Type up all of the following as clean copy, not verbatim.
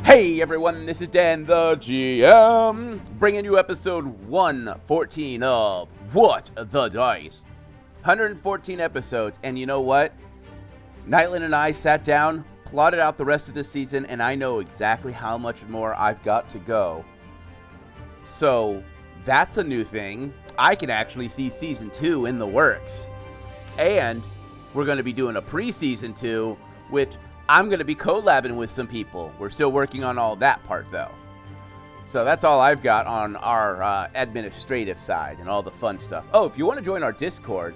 Hey everyone, this is Dan the GM, bringing you episode 114 of What the Dice. 114 episodes, and you know what? Nytlin and I sat down, plotted out the rest of this season, and I know exactly how much more I've got to go. So, that's a new thing. I can actually see Season 2 in the works. And we're going to be doing a pre-Season 2, which I'm going to be collabing with some people. We're still working on all that part, though. So that's all I've got on our administrative side and all the fun stuff. Oh, if you want to join our Discord,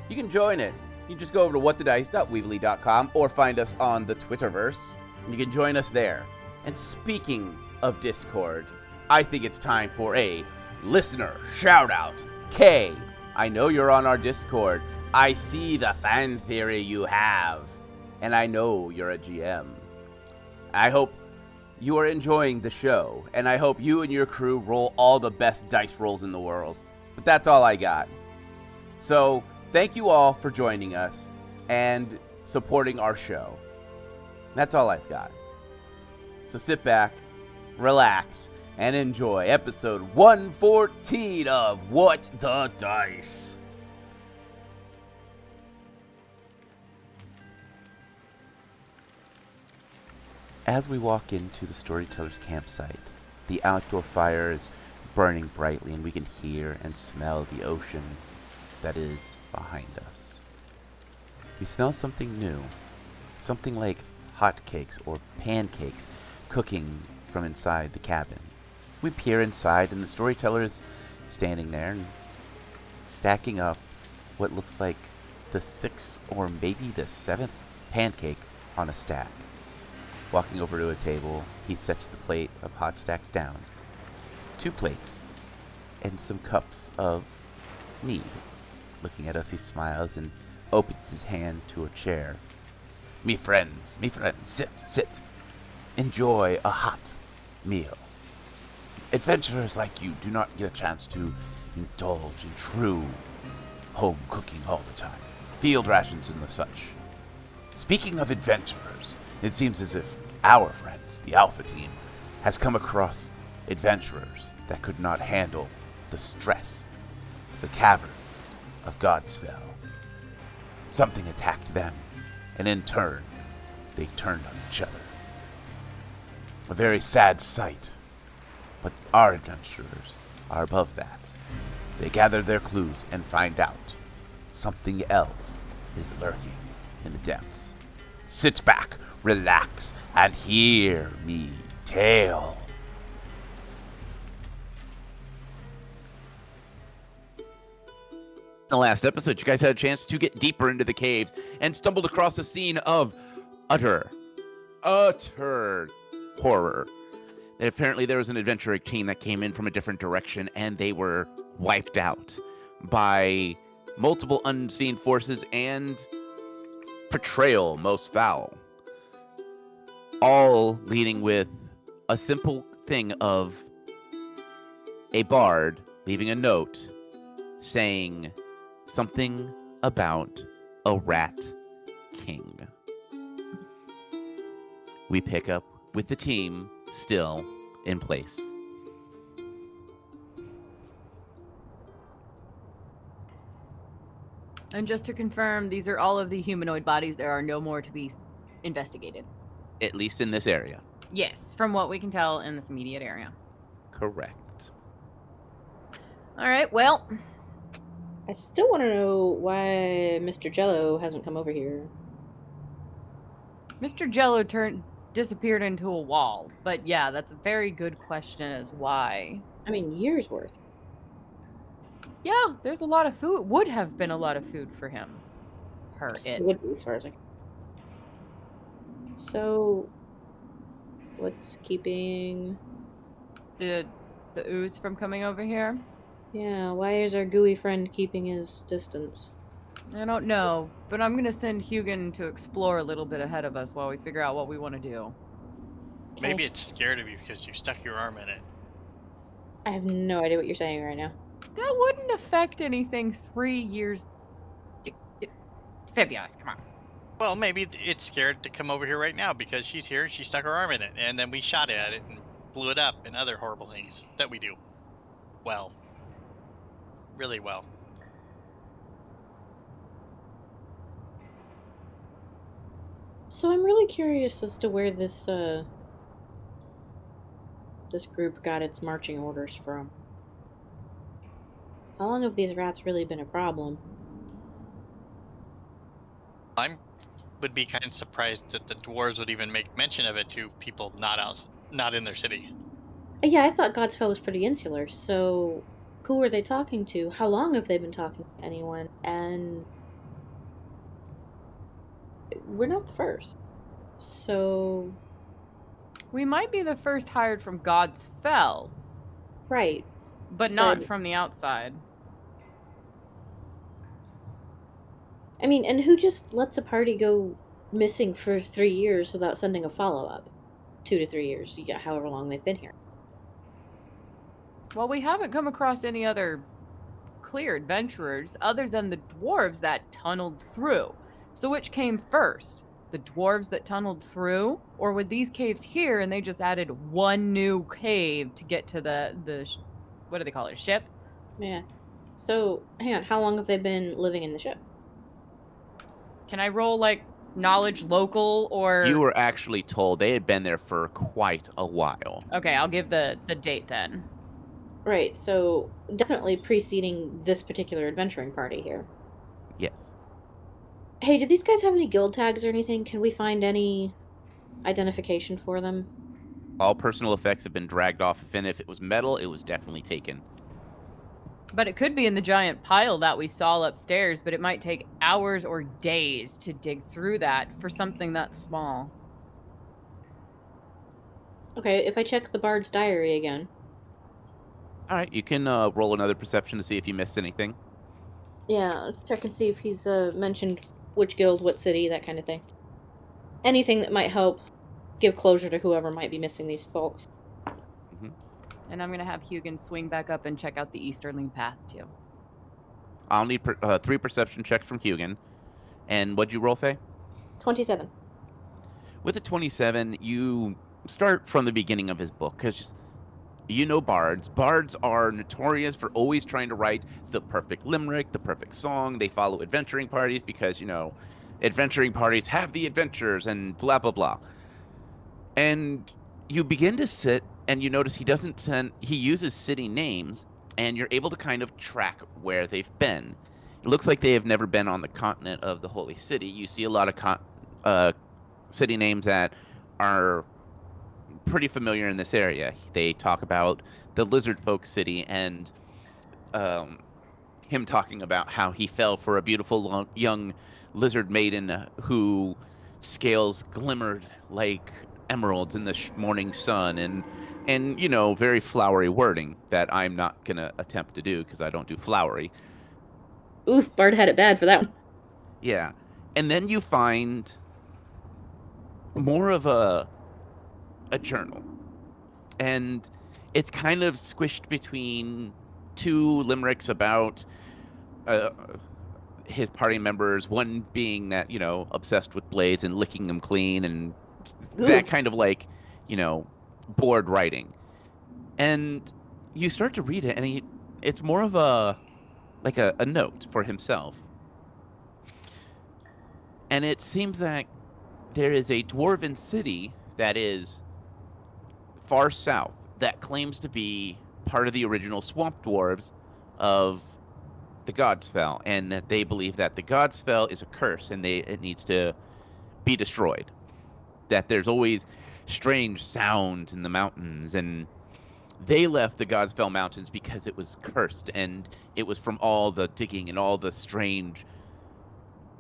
you can join it. You just go over to whatthedice.weebly.com or find us on the Twitterverse, and you can join us there. And speaking of Discord, I think it's time for a listener shout-out. Kay, I know you're on our Discord. I see the fan theory you have. And I know you're a GM. I hope you are enjoying the show, and I hope you and your crew roll all the best dice rolls in the world. But that's all I got. So, thank you all for joining us and supporting our show. That's all I've got. So sit back, relax, and enjoy episode 114 of What the Dice. As we walk into the storyteller's campsite, the outdoor fire is burning brightly, and we can hear and smell the ocean that is behind us. We smell something new, something like hotcakes or pancakes cooking from inside the cabin. We peer inside, and the storyteller is standing there and stacking up what looks like the 6th or maybe the 7th pancake on a stack. Walking over to a table, he sets the plate of hot stacks down. 2 plates and some cups of mead. Looking at us, he smiles and opens his hand to a chair. Me friends, sit. Enjoy a hot meal. Adventurers like you do not get a chance to indulge in true home cooking all the time. Field rations and the such. Speaking of adventurers, it seems as if our friends, the Alpha Team, has come across adventurers that could not handle the stress of the caverns of Godsfell. Something attacked them, and in turn, they turned on each other. A very sad sight, but our adventurers are above that. They gather their clues and find out something else is lurking in the depths. Sit back, relax, and hear me tale. In the last episode, you guys had a chance to get deeper into the caves and stumbled across a scene of utter horror. And apparently there was an adventuring team that came in from a different direction, and they were wiped out by multiple unseen forces and betrayal most foul. All leading with a simple thing of a bard leaving a note saying something about a rat king. We pick up with the team still in place. And just to confirm, these are all of the humanoid bodies. There are no more to be investigated. At least in this area. Yes, from what we can tell in this immediate area. Correct. All right, well. I still want to know why Mr. Jello hasn't come over here. Mr. Jello disappeared into a wall. But yeah, that's a very good question as why. I mean, years worth. Yeah, there's a lot of food. Would have been a lot of food for him. It would be, as far as I can. So, what's keeping the ooze from coming over here? Yeah, why is our gooey friend keeping his distance? I don't know, but I'm gonna send Hugin to explore a little bit ahead of us while we figure out what we want to do. Maybe it's scared of you because you stuck your arm in it. I have no idea what you're saying right now. That wouldn't affect anything 3 years. Fabulous, come on. Well, maybe it's scared to come over here right now because she's here and she stuck her arm in it, and then we shot at it and blew it up and other horrible things that we do. Well. Really well. So I'm really curious as to where this group got its marching orders from. How long have these rats really been a problem? Would be kind of surprised that the dwarves would even make mention of it to people not in their city. Yeah, I thought Godsfell was pretty insular, so who are they talking to? How long have they been talking to anyone? And we're not the first. So We might be the first hired from God's Fell, right. but not But- from the outside. I mean, and who just lets a party go missing for 3 years without sending a follow-up? 2 to 3 years, yeah, however long they've been here. Well, we haven't come across any other clear adventurers other than the dwarves that tunneled through. So which came first? The dwarves that tunneled through? Or with these caves here and they just added one new cave to get to what do they call it, ship? Yeah. So, hang on, how long have they been living in the ship? Can I roll, like, knowledge local or... You were actually told they had been there for quite a while. Okay, I'll give the date then. Right, so definitely preceding this particular adventuring party here. Yes. Hey, did these guys have any guild tags or anything? Can we find any identification for them? All personal effects have been dragged off, and if it was metal, it was definitely taken. But it could be in the giant pile that we saw upstairs, but it might take hours or days to dig through that for something that small. Okay, if I check the bard's diary again. All right, you can roll another perception to see if you missed anything. Yeah, let's check and see if he's mentioned which guild, what city, that kind of thing. Anything that might help give closure to whoever might be missing these folks. And I'm going to have Hugin swing back up and check out the Easterling Path, too. I'll need 3 perception checks from Hugin. And what'd you roll, Faye? 27. With a 27, you start from the beginning of his book, because you know bards. Bards are notorious for always trying to write the perfect limerick, the perfect song. They follow adventuring parties because, adventuring parties have the adventures and blah, blah, blah. And you begin to sit and you notice he uses city names, and you're able to kind of track where they've been. It looks like they have never been on the continent of the Holy City. You see a lot of city names that are pretty familiar in this area. They talk about the lizard folk city and him talking about how he fell for a beautiful young lizard maiden who scales glimmered like emeralds in the morning sun, and very flowery wording that I'm not gonna attempt to do because I don't do flowery. Oof, Bard had it bad for that one. Yeah. And then you find more of a journal. And it's kind of squished between 2 limericks about his party members, one being that, obsessed with blades and licking them clean and that kind of bored writing. And you start to read it, and it's more of a note for himself. And it seems that there is a dwarven city that is far south that claims to be part of the original swamp dwarves of the Godsfell, and that they believe that the Godsfell is a curse and it needs to be destroyed. That there's always strange sounds in the mountains, and they left the Godsfell Mountains because it was cursed, and it was from all the digging and all the strange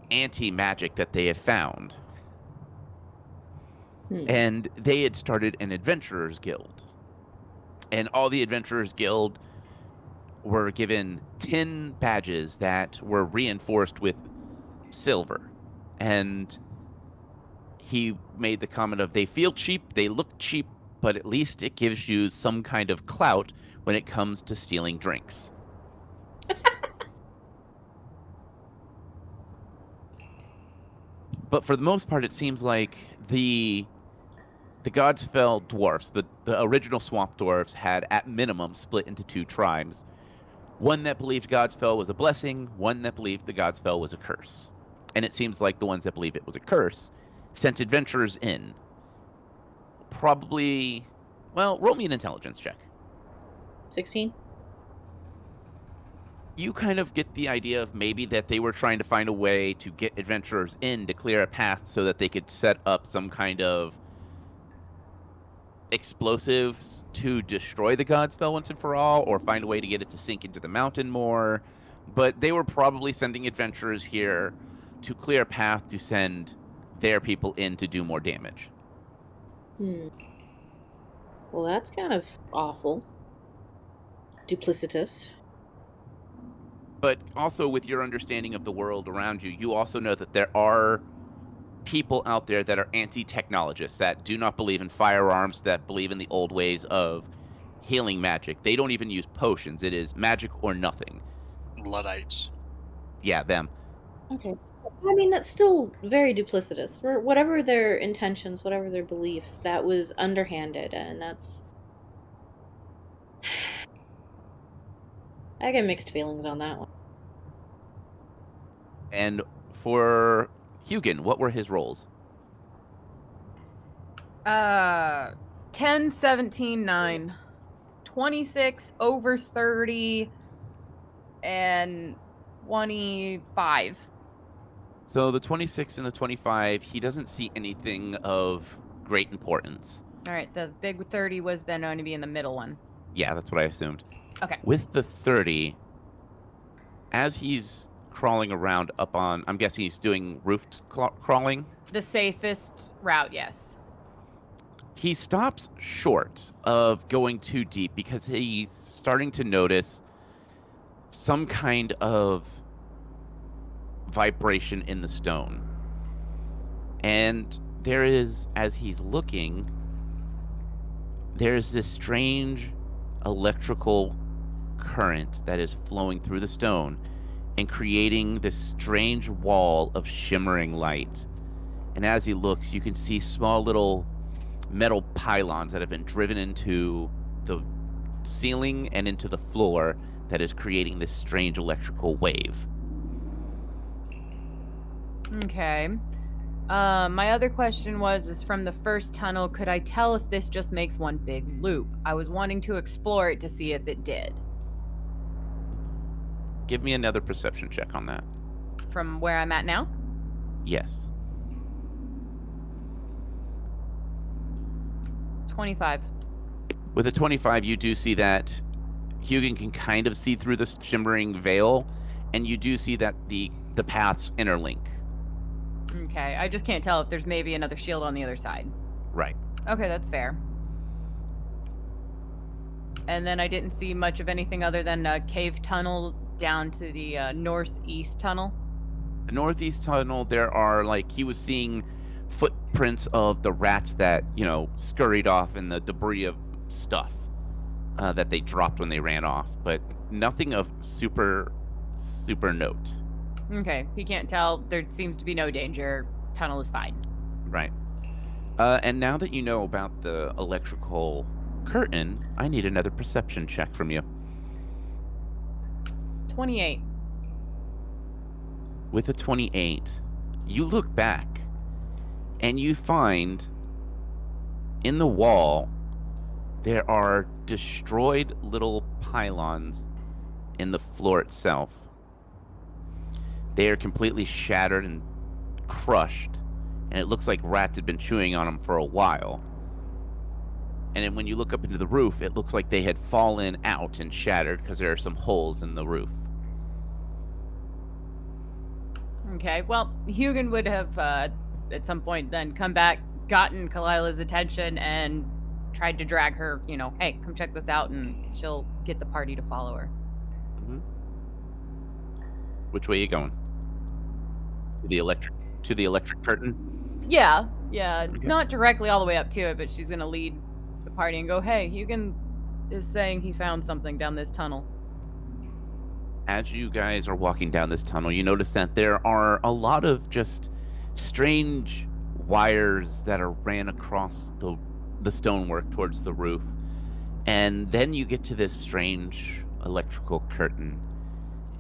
anti-magic that they have found. And they had started an adventurers guild. And all the adventurers guild were given 10 badges that were reinforced with silver. And he made the comment of, they feel cheap, they look cheap, but at least it gives you some kind of clout when it comes to stealing drinks. But for the most part, it seems like the Godsfell dwarfs, the original swamp dwarfs, had at minimum split into two tribes. One that believed Godsfell was a blessing, one that believed the Godsfell was a curse. And it seems like the ones that believed it was a curse sent adventurers in. Probably, well, roll me an intelligence check. 16. You kind of get the idea of maybe that they were trying to find a way to get adventurers in to clear a path so that they could set up some kind of explosives to destroy the Godsfell once and for all, or find a way to get it to sink into the mountain more. But they were probably sending adventurers here to clear a path to send their people in to do more damage. Well, that's kind of awful. Duplicitous. But also with your understanding of the world around you, you also know that there are people out there that are anti-technologists, that do not believe in firearms, that believe in the old ways of healing magic. They don't even use potions. It is magic or nothing. Luddites. Yeah, them. Okay. I mean, that's still very duplicitous. Whatever their intentions, whatever their beliefs, that was underhanded, and that's... I get mixed feelings on that one. And for Hugin, what were his roles? 10, 17, 9. 26, over 30, and 25. So the 26 and the 25, he doesn't see anything of great importance. All right, the big 30 was then going to be in the middle one. Yeah, that's what I assumed. Okay. With the 30, as he's crawling around up on, I'm guessing he's doing roof crawling. The safest route, yes. He stops short of going too deep because he's starting to notice some kind of vibration in the stone. And there is, as he's looking, there's this strange electrical current that is flowing through the stone and creating this strange wall of shimmering light. And as he looks, you can see small little metal pylons that have been driven into the ceiling and into the floor that is creating this strange electrical wave. Okay. My other question is from the first tunnel, could I tell if this just makes one big loop? I was wanting to explore it to see if it did. Give me another perception check on that. From where I'm at now? Yes. 25. With a 25, you do see that Hugin can kind of see through this shimmering veil, and you do see that the paths interlink. Okay, I just can't tell if there's maybe another shield on the other side. Right. Okay, that's fair. And then I didn't see much of anything other than a cave tunnel down to the northeast tunnel. The northeast tunnel, there are, like, he was seeing footprints of the rats that, scurried off in the debris of stuff that they dropped when they ran off, but nothing of super note. Okay, he can't tell. There seems to be no danger. Tunnel is fine. Right. And now that you know about the electrical curtain, I need another perception check from you. 28. With a 28, you look back and you find in the wall there are destroyed little pylons in the floor itself. They are completely shattered and crushed, and it looks like rats had been chewing on them for a while. And then when you look up into the roof, it looks like they had fallen out and shattered because there are some holes in the roof. Okay, well, Hugin would have, at some point then come back, gotten Kalila's attention, and tried to drag her, hey, come check this out, and she'll get the party to follow her. Mm-hmm. Which way are you going? To the electric curtain? Yeah, Okay. not directly all the way up to it, but she's gonna lead the party and go, hey, Hugin is saying he found something down this tunnel. As you guys are walking down this tunnel, you notice that there are a lot of just strange wires that are ran across the stonework towards the roof. And then you get to this strange electrical curtain,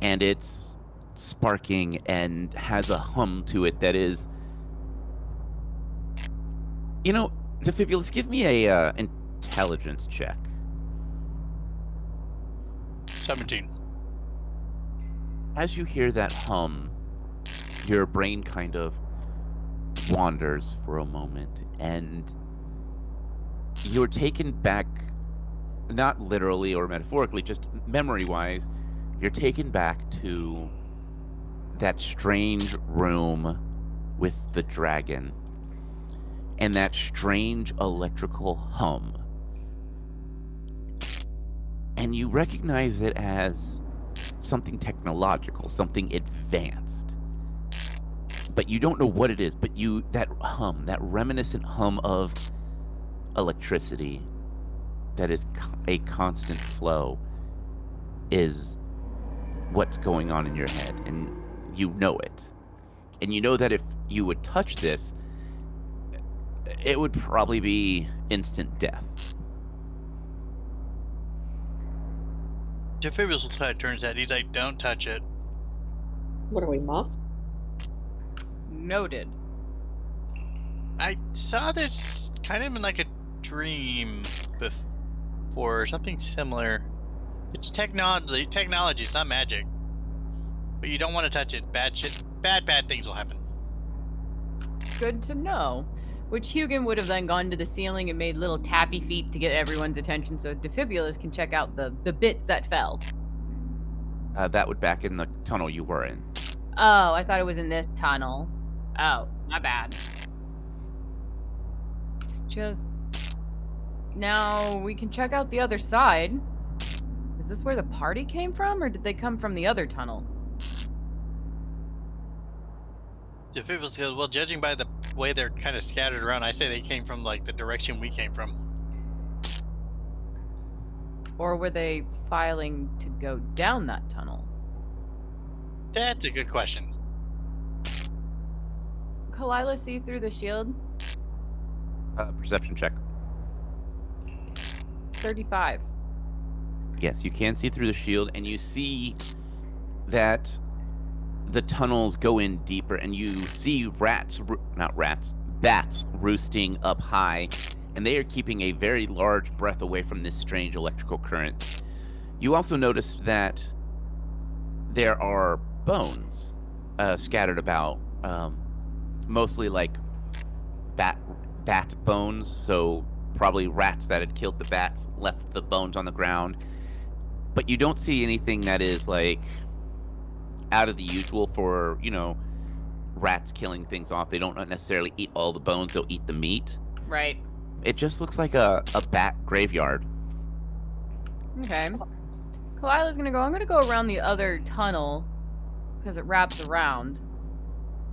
and it's sparking and has a hum to it that is, Defibulous, give me a intelligence check. 17. As you hear that hum, your brain kind of wanders for a moment, and you're taken back, not literally or metaphorically, just memory-wise, you're taken back to that strange room with the dragon and that strange electrical hum. And you recognize it as something technological, something advanced. But you don't know what it is, but that hum, that reminiscent hum of electricity that is a constant flow is what's going on in your head, and you know it. And you know that if you would touch this, it would probably be instant death. Defibulous turns that. He's like, don't touch it. What are we, moth? Noted. I saw this kind of in like a dream before, or something similar. It's technology. It's not magic. But you don't want to touch it. Bad things will happen. Good to know. Which Hugin would have then gone to the ceiling and made little tappy feet to get everyone's attention so Defibulous can check out the bits that fell. That would back in the tunnel you were in. Oh, I thought it was in this tunnel. Oh, my bad. Just... Now, we can check out the other side. Is this where the party came from, or did they come from the other tunnel? Defibulous goes, well, judging by the way they're kind of scattered around, I say they came from like the direction we came from. Or were they filing to go down that tunnel? That's a good question. Kalila see through the shield? Perception check. 35. Yes, you can see through the shield, and you see that the tunnels go in deeper, and you see bats roosting up high, and they are keeping a very large breath away from this strange electrical current. You also notice that there are bones scattered about, mostly like bat bones, so probably rats that had killed the bats left the bones on the ground. But you don't see anything that is like out of the usual for, rats killing things off. They don't necessarily eat all the bones, they'll eat the meat. Right. It just looks like a bat graveyard. Okay. Kalila's gonna go, I'm gonna go around the other tunnel, because it wraps around,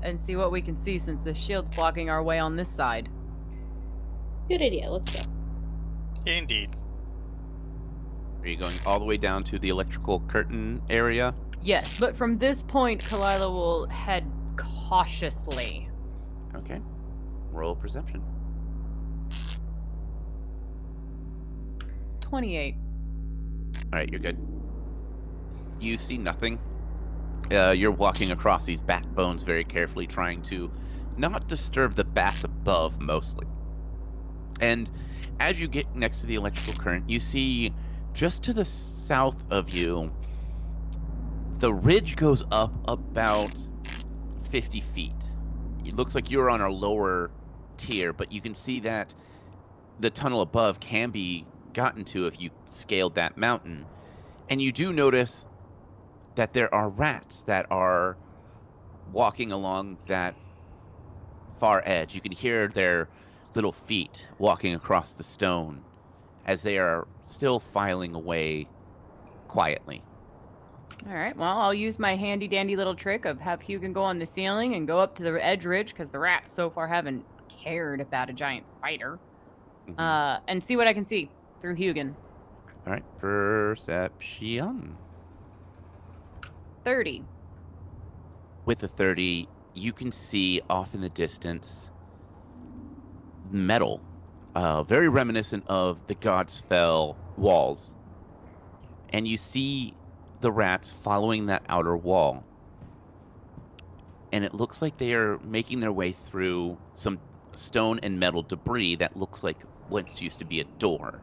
and see what we can see since the shield's blocking our way on this side. Good idea. Let's go. Indeed. Are you going all the way down to the electrical curtain area? Yes, but from this point, Kalila will head cautiously. Okay. Roll perception. 28. All right, you're good. You see nothing. You're walking across these bat bones very carefully, trying to not disturb the bats above, mostly. And as you get next to the electrical current, you see just to the south of you, the ridge goes up about 50 feet. It looks like you're on a lower tier, but you can see that the tunnel above can be gotten to if you scaled that mountain. And you do notice that there are rats that are walking along that far edge. You can hear their little feet walking across the stone as they are still filing away quietly. All right, well, I'll use my handy-dandy little trick of have Hugin go on the ceiling and go up to the edge ridge, because the rats so far haven't cared about a giant spider. And see what I can see through Hugin. All right, perception. 30. With the 30, you can see off in the distance metal, very reminiscent of the Godspell walls. And you see the rats following that outer wall. And it looks like they are making their way through some stone and metal debris that looks like once used to be a door.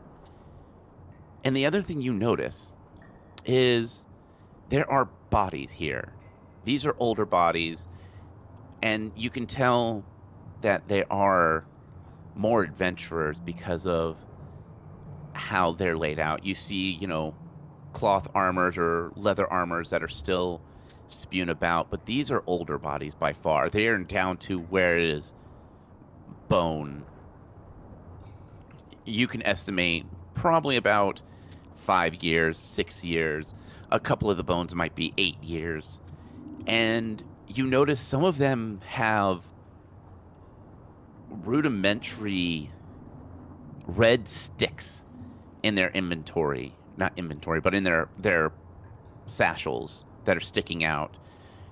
And the other thing you notice is there are bodies here. These are older bodies, and you can tell that they are more adventurers because of how they're laid out. You see, cloth armors or leather armors that are still spewing about, but these are older bodies by far. They are down to where it is bone. You can estimate probably about 5 years, 6 years. A couple of the bones might be 8 years. And you notice some of them have rudimentary red sticks in their inventory. Not inventory, but in their satchels that are sticking out.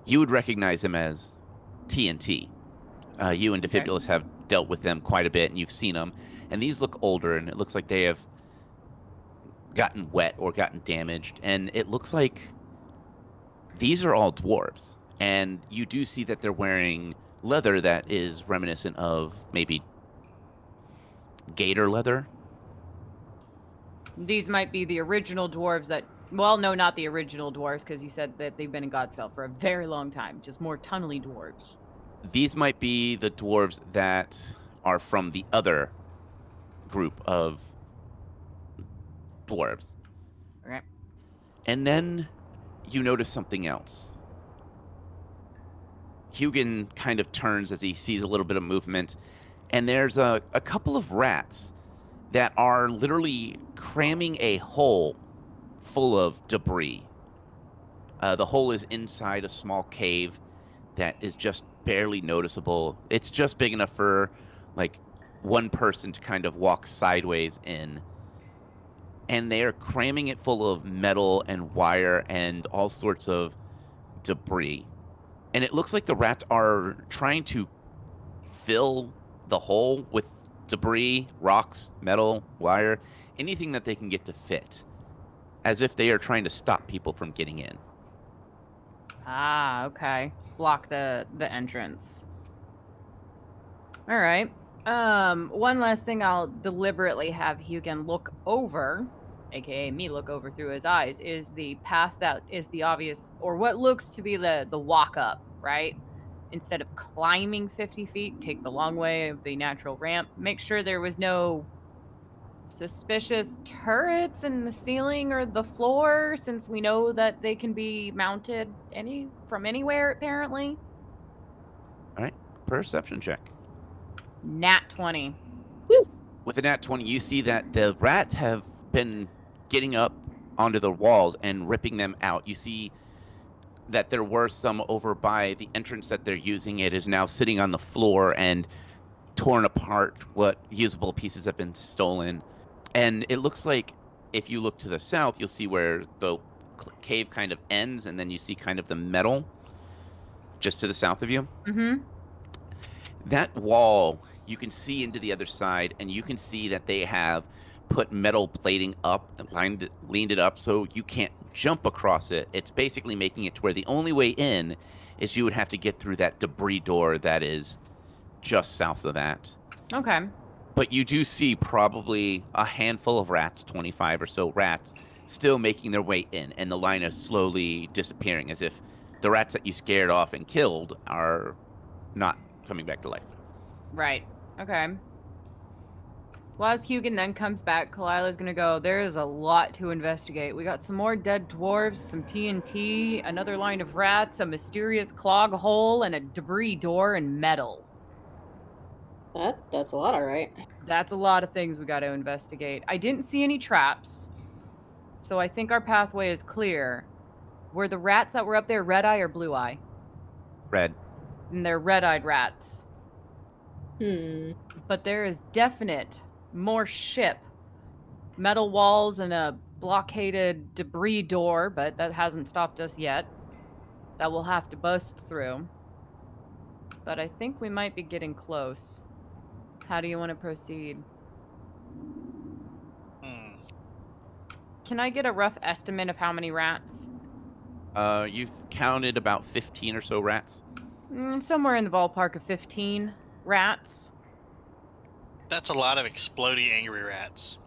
You would recognize them as TNT. You and Okay. Defibulous have dealt with them quite a bit, and you've seen them. And these look older, and it looks like they have gotten wet or gotten damaged. And it looks like these are all dwarves. And you do see that they're wearing leather that is reminiscent of maybe gator leather. These might be the original dwarves that. Well, no, not the original dwarves, because you said that they've been in Godspell for a very long time. Just more tunnely dwarves. These might be the dwarves that are from the other group of dwarves. Okay. And then you notice something else. Hugin kind of turns as he sees a little bit of movement, and there's a couple of rats that are literally cramming a hole full of debris. The hole is inside a small cave that is just barely noticeable. It's just big enough for like one person to kind of walk sideways in. And they are cramming it full of metal and wire and all sorts of debris. And it looks like the rats are trying to fill the hole with debris, rocks, metal, wire, anything that they can get to fit, as if they are trying to stop people from getting in. Ah, okay. Block the entrance. All right. One last thing I'll deliberately have Hugin look over, aka me look over through his eyes, is the path that is the obvious, or what looks to be the walk up, right? Instead of climbing 50 feet, take the long way of the natural ramp. Make sure there was no suspicious turrets in the ceiling or the floor, since we know that they can be mounted from anywhere, apparently. All right, perception check. Nat 20. With a nat 20, you see that the rats have been getting up onto the walls and ripping them out. You see that there were some over by the entrance that they're using. It is now sitting on the floor and torn apart. What usable pieces have been stolen. And it looks like if you look to the south, you'll see where the cave kind of ends, and then you see kind of the metal just to the south of you. Mm-hmm. That wall, you can see into the other side, and you can see that they have put metal plating up and leaned it up so you can't jump across it. It's basically making it to where the only way in is you would have to get through that debris door that is just south of that. Okay. But you do see probably a handful of rats, 25 or so rats, still making their way in, and the line is slowly disappearing, as if the rats that you scared off and killed are not coming back to life. Right. Okay. Well, as Hugin then comes back, Kalila's gonna go, there is a lot to investigate. We got some more dead dwarves, some TNT, another line of rats, a mysterious clog hole, and a debris door and metal. That's a lot, all right. That's a lot of things we got to investigate. I didn't see any traps, so I think our pathway is clear. Were the rats that were up there red eye or blue eye? Red. And they're red-eyed rats. Hmm. But there is definite more ship. Metal walls and a blockaded debris door, but that hasn't stopped us yet. That we'll have to bust through. But I think we might be getting close. How do you want to proceed? Hmm. Can I get a rough estimate of how many rats? You've counted about 15 or so rats. Somewhere in the ballpark of 15 rats. That's a lot of exploding angry rats.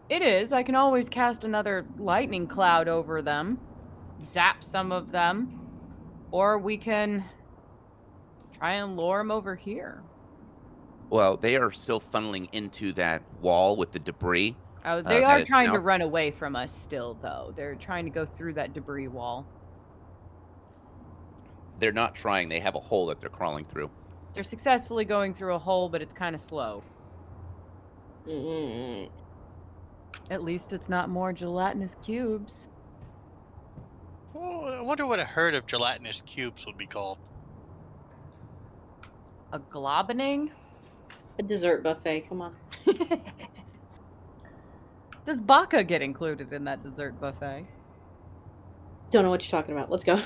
It is. I can always cast another lightning cloud over them, zap some of them, or we can try and lure them over here. Well, they are still funneling into that wall with the debris. Oh, they that are is trying now- to run away from us still, though. They're trying to go through that debris wall. They're not trying. They have a hole that they're crawling through. They're successfully going through a hole, but it's kind of slow. Mm. At least it's not more gelatinous cubes. Oh, I wonder what a herd of gelatinous cubes would be called. A globening? A dessert buffet, come on. Does baka get included in that dessert buffet? Don't know what you're talking about. Let's go.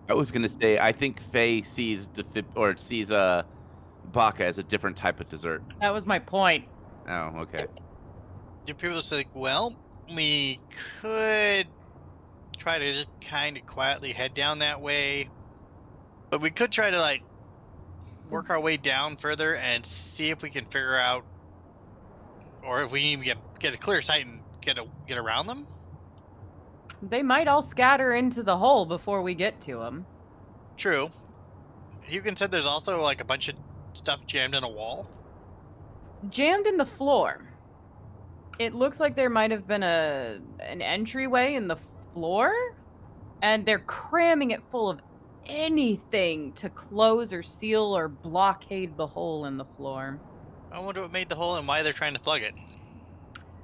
I was gonna say, I think Faye sees Baka as a different type of dessert. That was my point. Oh, okay. Do people say, well, we could try to just kind of quietly head down that way, but we could try to like work our way down further and see if we can figure out, or if we even get a clear sight and get around them. They might all scatter into the hole before we get to them. True. Hugo said there's also like a bunch of stuff jammed in a wall. Jammed in the floor. It looks like there might have been an entryway in the floor, and they're cramming it full of anything to close or seal or blockade the hole in the floor. I wonder what made the hole and why they're trying to plug it.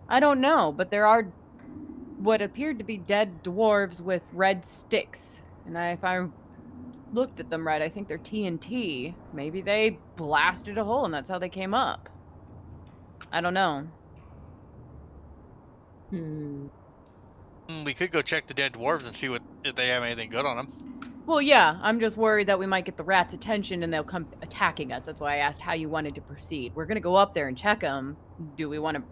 I don't know, but there are what appeared to be dead dwarves with red sticks. And if I looked at them right, I think they're TNT. Maybe they blasted a hole and that's how they came up. I don't know. We could go check the dead dwarves and see if they have anything good on them. Well, yeah, I'm just worried that we might get the rats' attention and they'll come attacking us. That's why I asked how you wanted to proceed. We're going to go up there and check them. Do we want to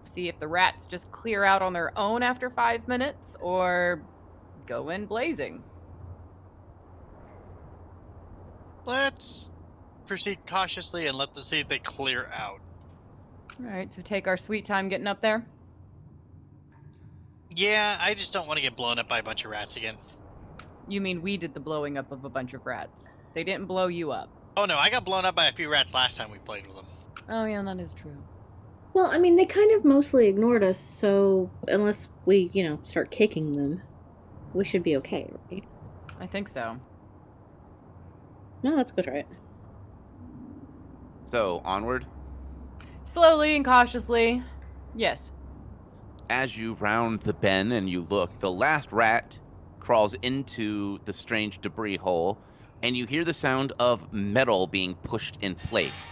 see if the rats just clear out on their own after 5 minutes or go in blazing? Let's proceed cautiously and let them see if they clear out. All right, so take our sweet time getting up there. Yeah, I just don't want to get blown up by a bunch of rats again. You mean we did the blowing up of a bunch of rats? They didn't blow you up. Oh no, I got blown up by a few rats last time we played with them. Oh, yeah, that is true. Well, I mean, they kind of mostly ignored us, so unless we, start kicking them, we should be okay, right? I think so. No, let's go try it. So, onward. Slowly and cautiously. Yes. As you round the bend and you look, the last rat crawls into the strange debris hole, and you hear the sound of metal being pushed in place,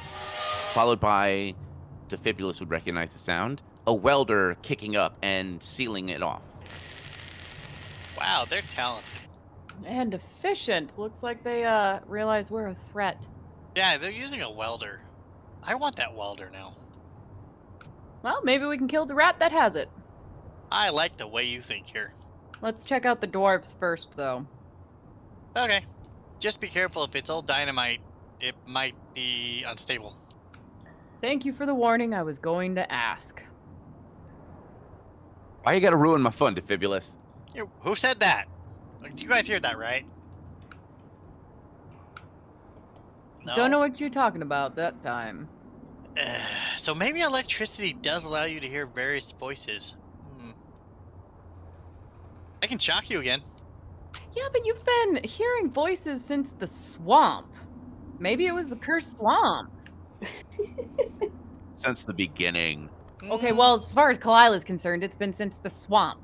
followed by, Defibulus would recognize the sound, a welder kicking up and sealing it off. Wow, they're talented. And efficient. Looks like they realize we're a threat. Yeah, they're using a welder. I want that welder now. Well, maybe we can kill the rat that has it. I like the way you think here. Let's check out the dwarves first, though. Okay. Just be careful, if it's old dynamite, it might be unstable. Thank you for the warning. I was going to ask. Why you gotta ruin my fun, Defibulus? Who said that? Like, you guys hear that, right? No? Don't know what you're talking about that time. So maybe electricity does allow you to hear various voices. I can shock you again. Yeah, but you've been hearing voices since the swamp. Maybe it was the cursed swamp. Since the beginning. Okay, well, as far as Kalila is concerned, it's been since the swamp.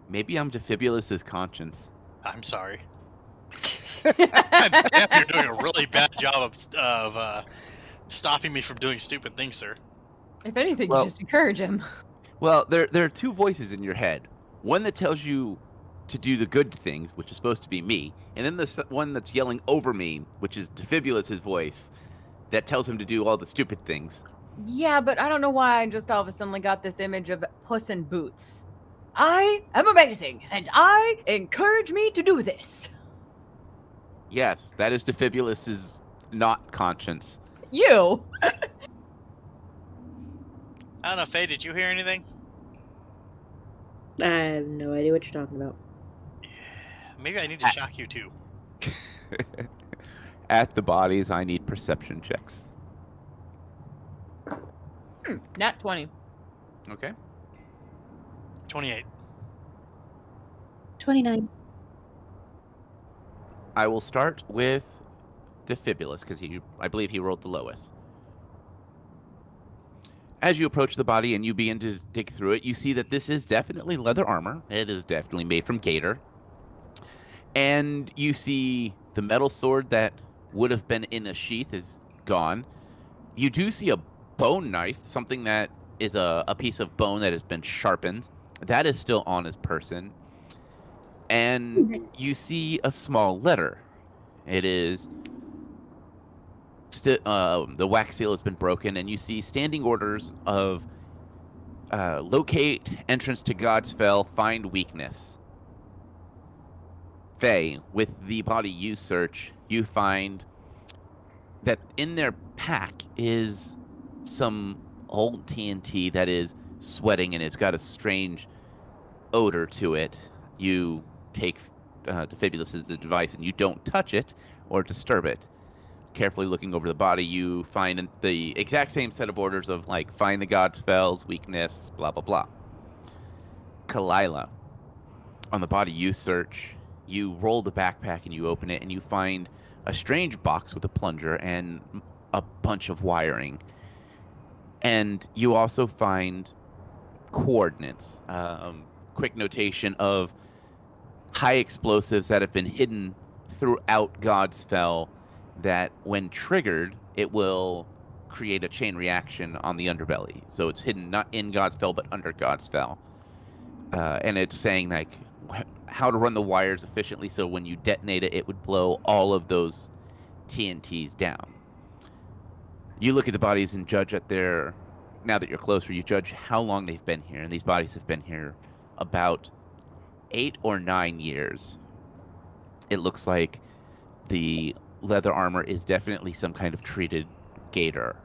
Maybe I'm Defibulus's conscience. I'm sorry. You're doing a really bad job of stopping me from doing stupid things, sir. If anything, Well- you just encourage him. Well, there are two voices in your head. One that tells you to do the good things, which is supposed to be me, and then the one that's yelling over me, which is Defibulus's voice, that tells him to do all the stupid things. Yeah, but I don't know why I just all of a sudden got this image of Puss in Boots. I am amazing, and I encourage me to do this. Yes, that is Defibulus's not conscience. You. I don't know, Faye, did you hear anything? I have no idea what you're talking about. Maybe I need to shock you too. At the bodies, I need perception checks. Nat 20. Okay. 28. 29. I will start with Defibulus, because I believe he rolled the lowest. As you approach the body and you begin to dig through it, you see that this is definitely leather armor. It is definitely made from gator. And you see the metal sword that would have been in a sheath is gone. You do see a bone knife, something that is a piece of bone that has been sharpened. That is still on his person. And Nice. you see a small letter. It is... the wax seal has been broken, and you see standing orders of locate entrance to God's Fell, find weakness. Faye, with the body you search, you find that in their pack is some old TNT that is sweating, and it's got a strange odor to it. You take Defibulus's advice, and you don't touch it or disturb it. Carefully looking over the body, you find the exact same set of orders of, like, find the God's Fells, weakness, blah, blah, blah. Kalila, on the body you search, you roll the backpack and you open it, and you find a strange box with a plunger and a bunch of wiring. And you also find coordinates, quick notation of high explosives that have been hidden throughout God's Fell, that when triggered, it will create a chain reaction on the underbelly. So it's hidden not in God's Fell, but under God's Fell. And it's saying, like, how to run the wires efficiently so when you detonate it, it would blow all of those TNTs down. You look at the bodies and judge at their... Now that you're closer, you judge how long they've been here. And these bodies have been here about 8 or 9 years. It looks like the leather armor is definitely some kind of treated gator.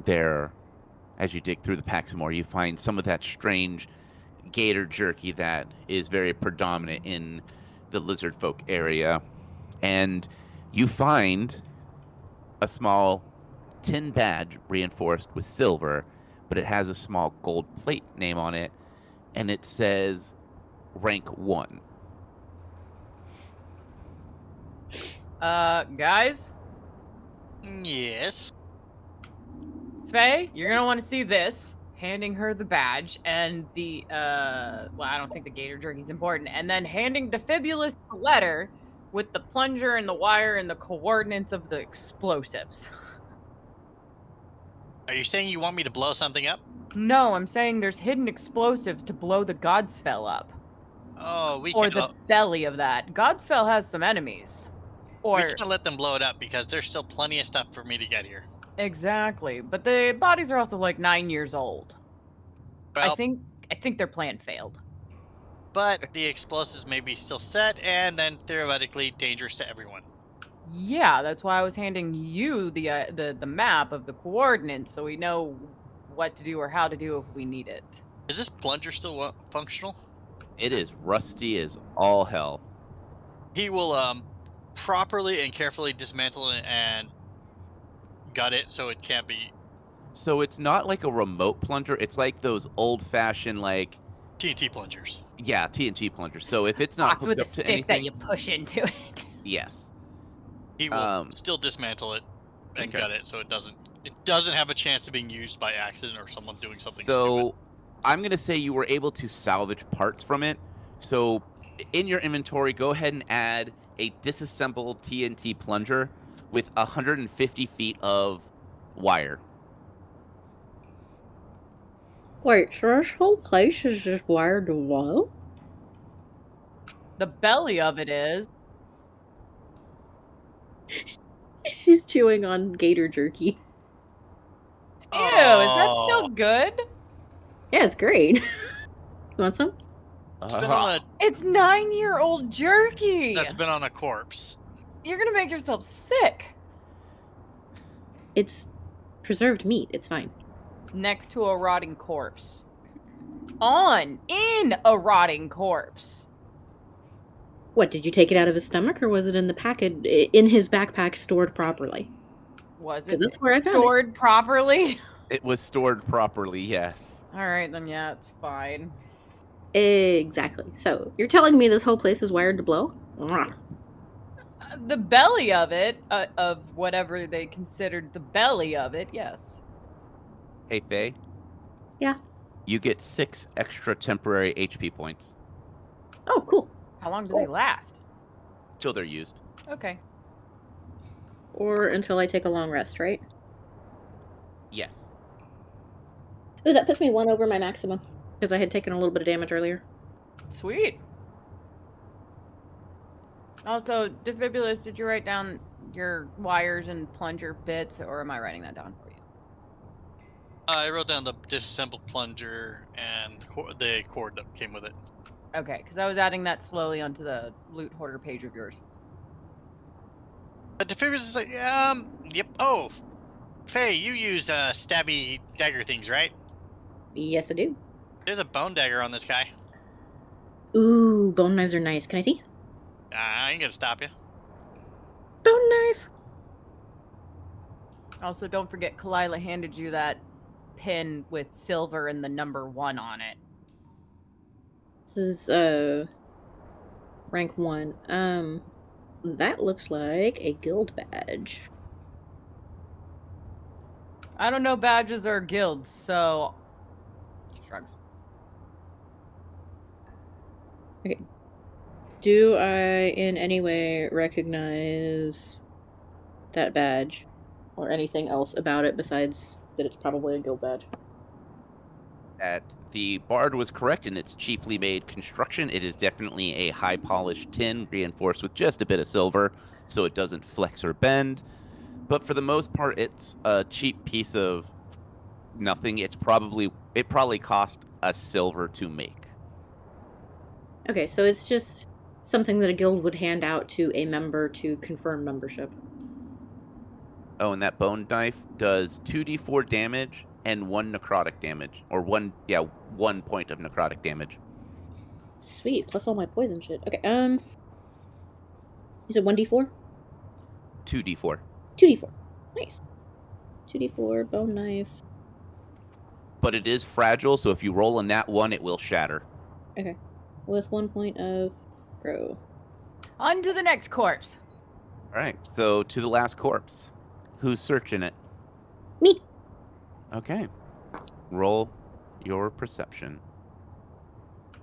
There, as you dig through the pack some more, you find some of that strange gator jerky that is very predominant in the lizard folk area. And you find a small tin badge reinforced with silver, but it has a small gold plate name on it, and it says rank 1. Guys, Yes. Faye, you're gonna want to see this. Handing her the badge and the well, I don't think the gator jerky's important. And then handing Defibulus the letter with the plunger and the wire and the coordinates of the explosives. Are you saying you want me to blow something up? No, I'm saying there's hidden explosives to blow the Godsfell up. Oh, we Or can the belly of that. Godsfell has some enemies. Or we can't let them blow it up because there's still plenty of stuff for me to get here. exactly. But the bodies are also like 9 years old. Well, I think their plan failed. but the explosives may be still set and then theoretically dangerous to everyone. Yeah, that's why I was handing you the map of the coordinates so we know what to do or how to do if we need it. Is this plunger still functional? It is rusty as all hell. He will properly and carefully dismantle it and gut it so it can't be So it's not like a remote plunger. It's like those old-fashioned, like, TNT plungers. yeah, TNT plungers. So if it's not Box hooked with a up to stick anything, that you push into it. yes. He will still dismantle it and okay. gut it so it doesn't have a chance of being used by accident or someone doing something So stupid. I'm going to say you were able to salvage parts from it. So in your inventory, go ahead and add a disassembled TNT plunger with 150 feet of wire. Wait, so this whole place is just wired to wall? The belly of it is. She's chewing on gator jerky. Ew, is that Oh, still good? Yeah, it's great. You want some? it's been on a It's 9-year-old jerky. that's been on a corpse. You're gonna make yourself sick. It's preserved meat. It's fine. Next to a rotting corpse. In a rotting corpse. What, did you take it out of his stomach, or was it in the package, in his backpack, stored properly? Was 'Cause it that's where I found it. stored properly? It was stored properly, yes. All right, then yeah, it's fine. Exactly. So, you're telling me this whole place is wired to blow? Mwah. The belly of it, of whatever they considered the belly of it, yes. Hey, Faye? Yeah. You get 6 extra temporary HP points Oh, cool. How long do they last? till they're used. Okay. Or until I take a long rest, right? Yes. Ooh, that puts me 1 over my maximum. Because I had taken a little bit of damage earlier. Sweet. Also, Defibulous, did you write down your wires and plunger bits, or am I writing that down for you? I wrote down the disassembled plunger and the cord that came with it. Okay, because I was adding that slowly onto the loot hoarder page of yours. But Defibulous is like, yep. Oh, Faye, you use stabby dagger things, right? Yes, I do. There's a bone dagger on this guy. Ooh, bone knives are nice. Can I see? I ain't gonna stop you. Bone knife! Also, don't forget Kalila handed you that pin with silver and the number 1 on it. This is, rank 1. That looks like a guild badge. I don't know badges or guilds, so... Shrugs. Okay. Do I in any way recognize that badge? Or anything else about it besides that it's probably a guild badge? That the bard was correct in its cheaply made construction. It is definitely a high polished tin reinforced with just a bit of silver so it doesn't flex or bend. But for the most part, it's a cheap piece of nothing. It probably cost a silver to make. Okay, so it's just something that a guild would hand out to a member to confirm membership. Oh, and that bone knife does 2d4 damage and 1 necrotic damage. Or 1 point of necrotic damage. Sweet, plus all my poison shit. Okay, you said 1d4? 2d4. 2d4. Nice. 2d4, bone knife. But it is fragile, so if you roll a nat 1, it will shatter. Okay. With 1 point of grow. On to the next corpse. Alright, so to the last corpse. Who's searching it? Me! Okay. Roll your perception.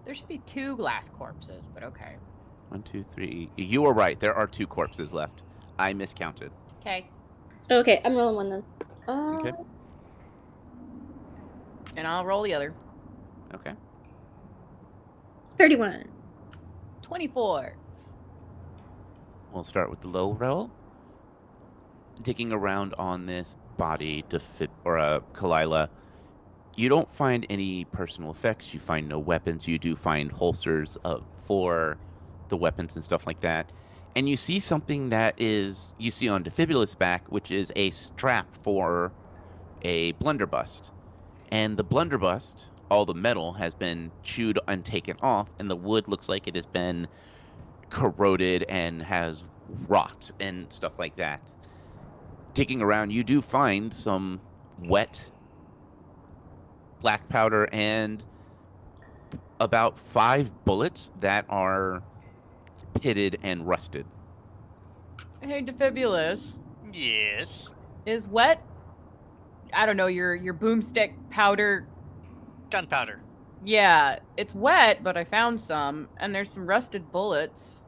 There should be 2 glass corpses, but okay. 1, 2, 3. You are right. There are 2 corpses left. I miscounted. Okay. Okay, I'm rolling one then. Okay. And I'll roll the other. Okay. 31. 24. We'll start with the low roll. Digging around on this body to fit, or Kalila, you don't find any personal effects. You find no weapons. You do find holsters for the weapons and stuff like that. And you see something that is, you see on Defibulous' back, which is a strap for a blunderbuss. And the blunderbuss, all the metal has been chewed and taken off, and the wood looks like it has been corroded and has rot and stuff like that. Digging around, you do find some wet black powder and about 5 bullets that are pitted and rusted. Hey, Defibulous. Yes. Is wet, I don't know, your boomstick powder... Gunpowder. Yeah, it's wet, but I found some, and there's some rusted bullets.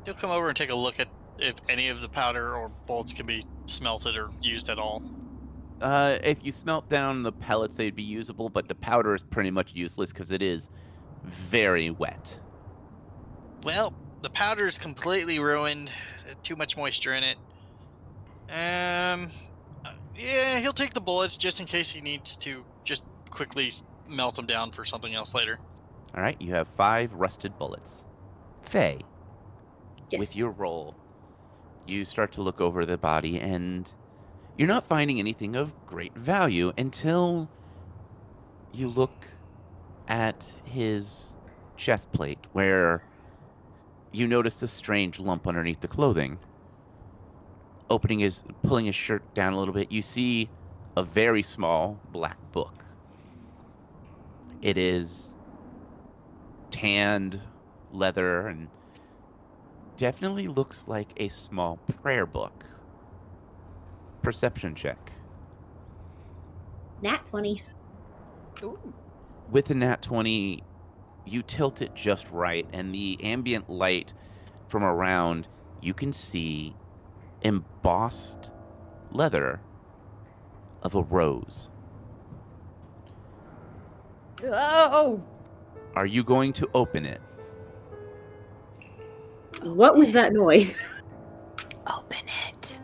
You'll come over and take a look at if any of the powder or bullets can be smelted or used at all. If you smelt down the pellets, they'd be usable, but the powder is pretty much useless because it is very wet. Well, the powder's completely ruined. Too much moisture in it. Yeah, he'll take the bullets just in case he needs to just quickly melt them down for something else later. All right, you have 5 rusted bullets. Faye, Yes. with your roll, you start to look over the body, and you're not finding anything of great value until you look at his chest plate, where you notice a strange lump underneath the clothing. Pulling his shirt down a little bit, you see a very small black book. It is tanned leather and definitely looks like a small prayer book. Perception check. Nat 20. Ooh. With the nat 20, you tilt it just right, and the ambient light from around, you can see embossed leather of a rose. Oh! Are you going to open it? What was that noise? Open it.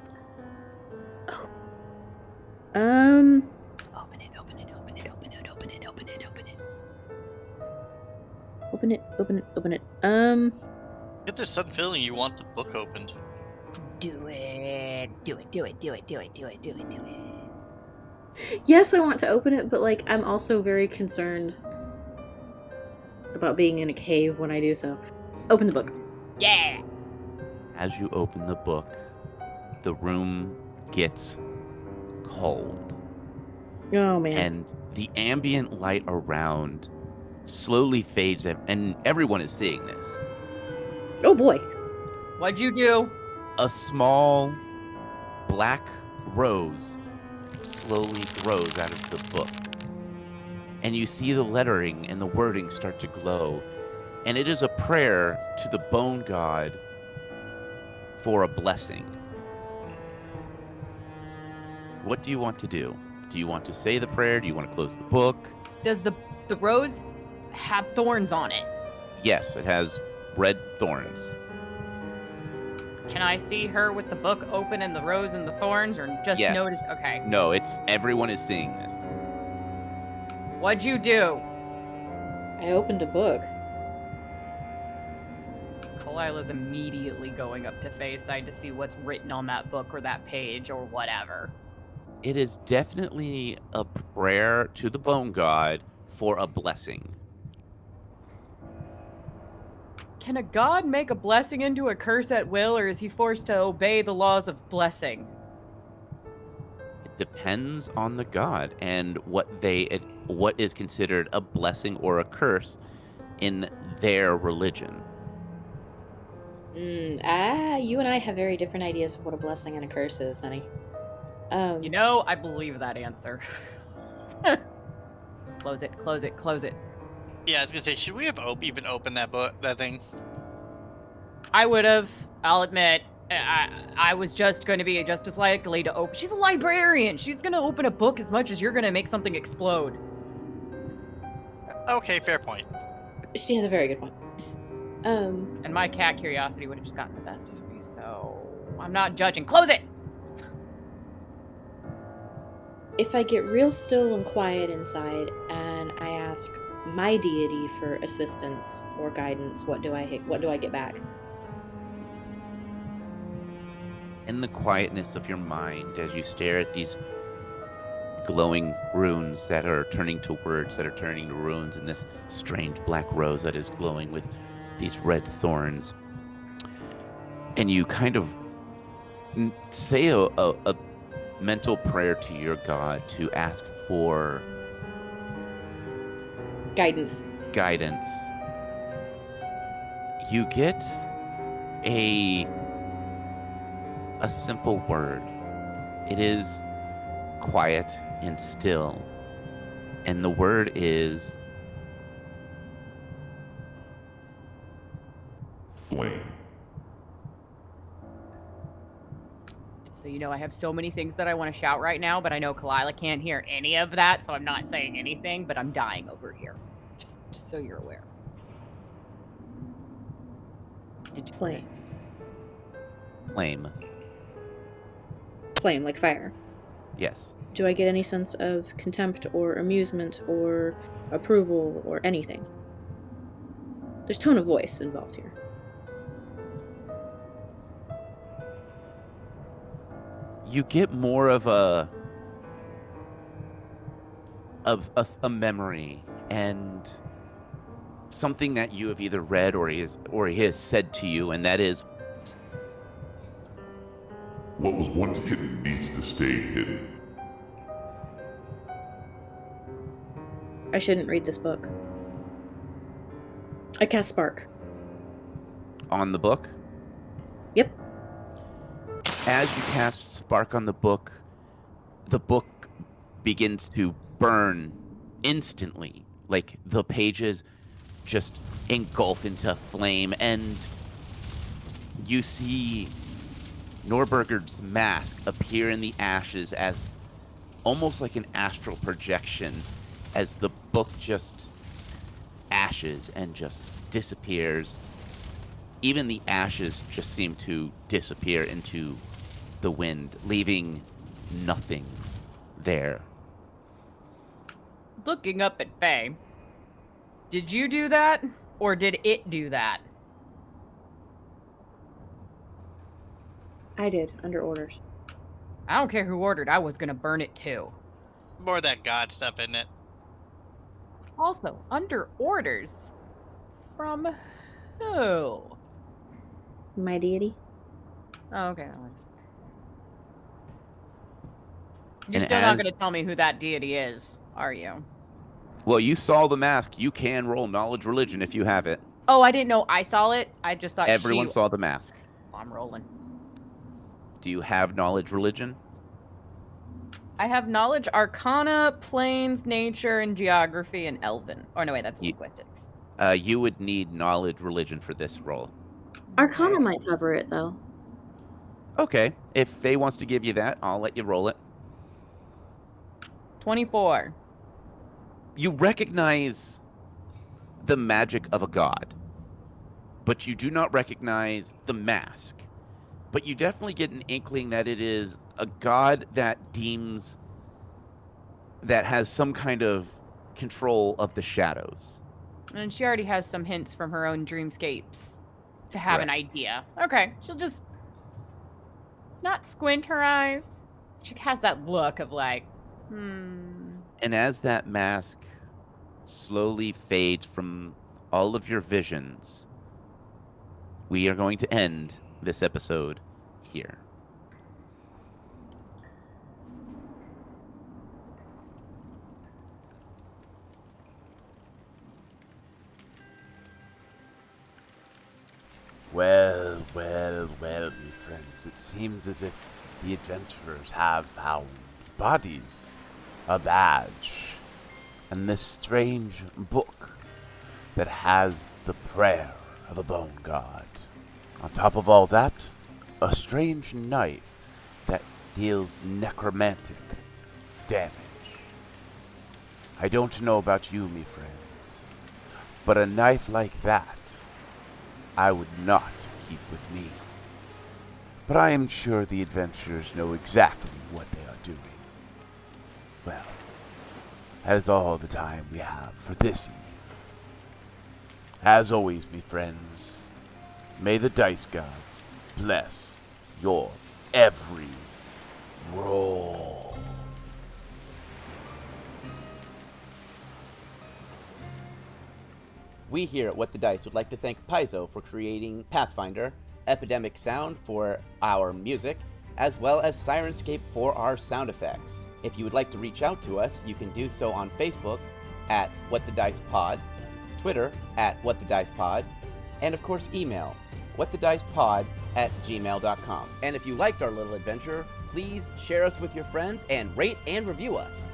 Open it, open it, open it, open it, open it, open it, open it. Open it, open it, open it. Get this sudden feeling you want the book opened. Do it. Do it, do it, do it, do it, do it, do it, do it. Yes, I want to open it, but like I'm also very concerned about being in a cave when I do so. Open the book. Yeah! As you open the book, the room gets cold, Oh man. and the ambient light around slowly fades, and everyone is seeing this. Oh boy. What'd you do? A small black rose slowly grows out of the book, and you see the lettering and the wording start to glow, and it is a prayer to the bone god for a blessing. What do you want to do? Do you want to say the prayer? Do you want to close the book? Does the rose have thorns on it? Yes, it has red thorns. Can I see her with the book open and the rose and the thorns, or just Yes. notice? Okay. No, everyone is seeing this. What'd you do? I opened a book. Kalila's immediately going up to Faye's side to see what's written on that book or that page or whatever. It is definitely a prayer to the bone god for a blessing. Can a god make a blessing into a curse at will, or is he forced to obey the laws of blessing? It depends on the god and what is considered a blessing or a curse in their religion. You and I have very different ideas of what a blessing and a curse is, honey. You know, I believe that answer. Close it, close it, close it. Yeah, I was gonna say, should we have even opened that thing? I would have. I'll admit. I was just going to be just as likely to open. She's a librarian. She's going to open a book as much as you're going to make something explode. Okay, fair point. She has a very good point. And my cat curiosity would have just gotten the best of me, so I'm not judging. Close it! If I get real still and quiet inside and I ask my deity for assistance or guidance, what do I get back? In the quietness of your mind, as you stare at these glowing runes that are turning to words, that are turning to runes, and this strange black rose that is glowing with these red thorns, and you kind of say a mental prayer to your god to ask for Guidance. You get a simple word. It is quiet and still, and the word is flame. So, I have so many things that I want to shout right now, but I know Kalila can't hear any of that, so I'm not saying anything, but I'm dying over here. Just so you're aware. Did you Flame. Flame. Flame, like fire. Yes. Do I get any sense of contempt or amusement or approval or anything? There's tone of voice involved here. You get more of a memory and something that you have either read or he has said to you, and that is, What was once hidden needs to stay hidden. I shouldn't read this book. I cast Spark. on the book. Yep. As you cast Spark on the book begins to burn instantly. Like the pages just engulf into flame, and you see Norberger's mask appear in the ashes as almost like an astral projection, as the book just ashes and just disappears. Even the ashes just seem to disappear into the wind, leaving nothing there. Looking up at Faye, did you do that, or did it do that? I did, under orders. I don't care who ordered, I was gonna burn it too. More of that god stuff, isn't it? Also, under orders? From who? My deity? Oh, okay, that works. You're And still not as- gonna tell me who that deity is, are you? Well, you saw the mask. You can roll knowledge religion if you have it. Oh, I didn't know I saw it. I just thought Everyone saw the mask. I'm rolling. Do you have knowledge religion? I have knowledge, arcana, planes, nature, and geography, and elven. Or no, wait, that's Ye- linguistics. You would need knowledge religion for this roll. Arcana might cover it, though. Okay. If Faye wants to give you that, I'll let you roll it. 24. You recognize the magic of a god, but you do not recognize the mask. But you definitely get an inkling that it is a god that has some kind of control of the shadows. And she already has some hints from her own dreamscapes to have an idea. Okay, she'll just not squint her eyes. She has that look of like, And as that mask slowly fades from all of your visions, we are going to end this episode here. Well, me friends, it seems as if the adventurers have found bodies, a badge, and this strange book that has the prayer of a bone god. On top of all that, a strange knife that deals necromantic damage. I don't know about you, me friends, but a knife like that I would not keep with me. But I am sure the adventurers know exactly what they are doing. Well, that is all the time we have for this eve. As always, me friends, may the dice gods bless your every roll. We here at What the Dice would like to thank Paizo for creating Pathfinder, Epidemic Sound for our music, as well as Sirenscape for our sound effects. If you would like to reach out to us, you can do so on Facebook at What the Dice Pod, Twitter at What the Dice Pod, and of course email whatthedicepod@gmail.com. And if you liked our little adventure, please share us with your friends and rate and review us.